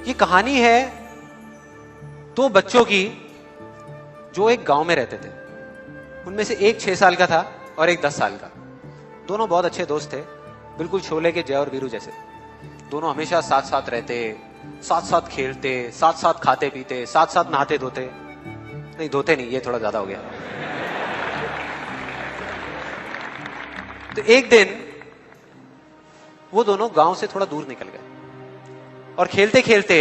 ये कहानी है दो बच्चों की जो एक गांव में रहते थे। उनमें से एक 6 साल का था और एक 10 साल का। दोनों बहुत अच्छे दोस्त थे, बिल्कुल शोले के जय और वीरू जैसे। दोनों हमेशा साथ साथ रहते, साथ साथ खेलते, साथ साथ खाते पीते, साथ साथ नहाते धोते। नहीं, धोते नहीं, ये थोड़ा ज्यादा हो गया। तो एक दिन वो दोनों गांव से थोड़ा दूर निकल गए और खेलते खेलते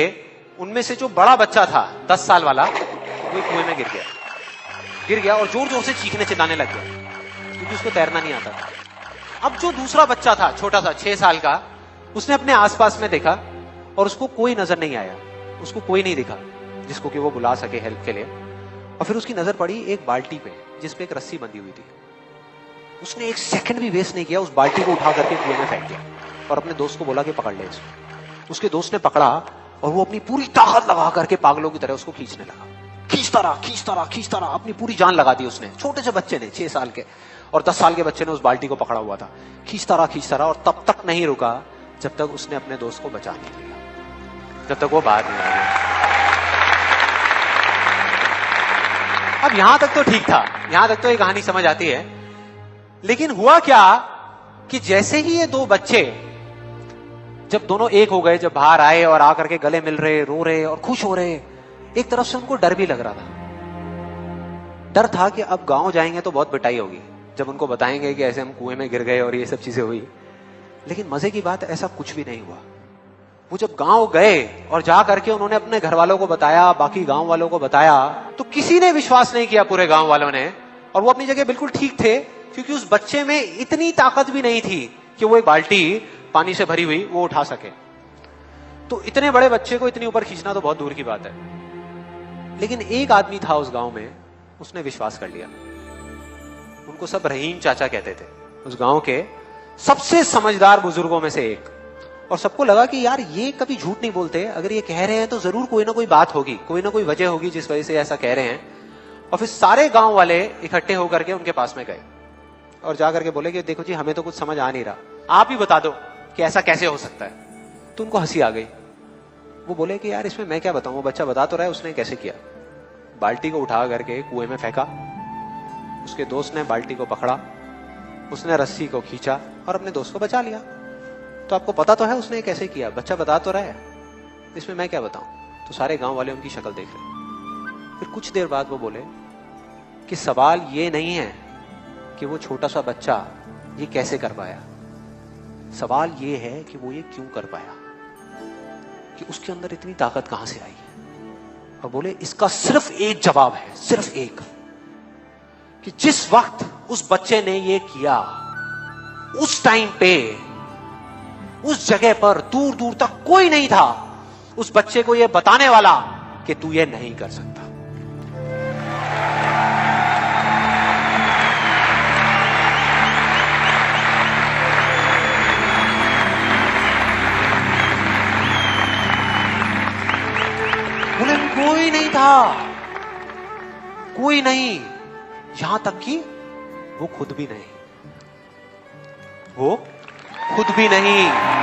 उनमें से जो बड़ा बच्चा था 10 साल वाला, वो कुएं में गिर गया और जोर जोर से चीखने चिल्लाने लग गया क्योंकि उसको तैरना नहीं आता था। अब जो दूसरा बच्चा था, छोटा सा 6 साल का, उसने अपने आसपास में देखा और उसको कोई नजर नहीं आया, उसको कोई नहीं दिखा जिसको कि वो बुला सके हेल्प के लिए। और फिर उसकी नजर पड़ी एक बाल्टी पे जिसपे एक रस्सी बंधी हुई थी। उसने एक सेकंड भी वेस्ट नहीं किया, उस बाल्टी को उठा करके कुएं में फेंक दिया और अपने दोस्त को बोला कि पकड़ ले इसको। उसके दोस्त ने पकड़ा और वो अपनी पूरी ताकत लगा करके पागलों की तरह उसको खींचने लगा। खींचता रहा, अपनी पूरी जान लगा दी उसने। छोटे से बच्चे ने, 6 साल के और 10 साल के बच्चे ने उस बाल्टी को पकड़ा हुआ था। खींचता रहा और तब तक नहीं रुका जब तक उसने अपने दोस्त को बचा नहीं लिया, जब तक वो बाहर नहीं आया। अब यहां तक तो ठीक था, यहां तक तो ये कहानी समझ आती है। लेकिन हुआ क्या कि जैसे ही ये दो बच्चे, जब दोनों एक हो गए, जब बाहर आए और आकर के गले मिल रहे, रो रहे और खुश हो रहे, एक तरफ से उनको डर भी लग रहा था। डर था कि अब गांव जाएंगे तो बहुत पिटाई होगी जब उनको बताएंगे कि ऐसे हम कुएं में गिर गए और ये सब चीजें हुई। लेकिन मजे की बात, ऐसा कुछ भी नहीं हुआ। वो जब गांव गए और जा करके उन्होंने अपने घर वालों को बताया, बाकी गांव वालों को बताया, तो किसी ने विश्वास नहीं किया, पूरे गांव वालों ने। और वो अपनी जगह बिल्कुल ठीक थे क्योंकि उस बच्चे में इतनी ताकत भी नहीं थी कि वो एक बाल्टी पानी से भरी हुई वो उठा सके। तो इतने बड़े बच्चे को इतनी ऊपर खींचना तो बहुत दूर की बात है। लेकिन एक आदमी था उस गांव में, उसने विश्वास कर लिया। उनको सब रहीम चाचा कहते थे, उस गांव के सबसे समझदार बुजुर्गों में से एक। और सबको लगा कि यार ये कभी झूठ नहीं बोलते, अगर ये कह रहे हैं तो जरूर कोई ना कोई बात होगी, कोई ना कोई वजह होगी जिस वजह से ऐसा कह रहे हैं। और फिर सारे गांव वाले इकट्ठे होकर के उनके पास में गए और जाकर के बोले कि देखो जी, हमें तो कुछ समझ आ नहीं रहा, आप ही बता दो कि ऐसा कैसे हो सकता है। तो उनको हंसी आ गई। वो बोले कि यार इसमें मैं क्या बताऊं, वो बच्चा बता तो रहा है उसने कैसे किया। बाल्टी को उठा करके कुएं में फेंका, उसके दोस्त ने बाल्टी को पकड़ा, उसने रस्सी को खींचा और अपने दोस्त को बचा लिया। तो आपको पता तो है उसने कैसे किया, बच्चा बता तो रहा है, इसमें मैं क्या बताऊं। तो सारे गांव वाले उनकी शक्ल देख रहे। फिर कुछ देर बाद वो बोले कि सवाल ये नहीं है कि वो छोटा सा बच्चा ये कैसे कर पाया, सवाल ये है कि वो ये क्यों कर पाया, कि उसके अंदर इतनी ताकत कहां से आई। और बोले इसका सिर्फ एक जवाब है, सिर्फ एक, कि जिस वक्त उस बच्चे ने ये किया, उस टाइम पे उस जगह पर दूर दूर तक कोई नहीं था उस बच्चे को ये बताने वाला कि तू ये नहीं कर सकता। बोले कोई नहीं था, कोई नहीं, यहां तक कि वो खुद भी नहीं, वो खुद भी नहीं।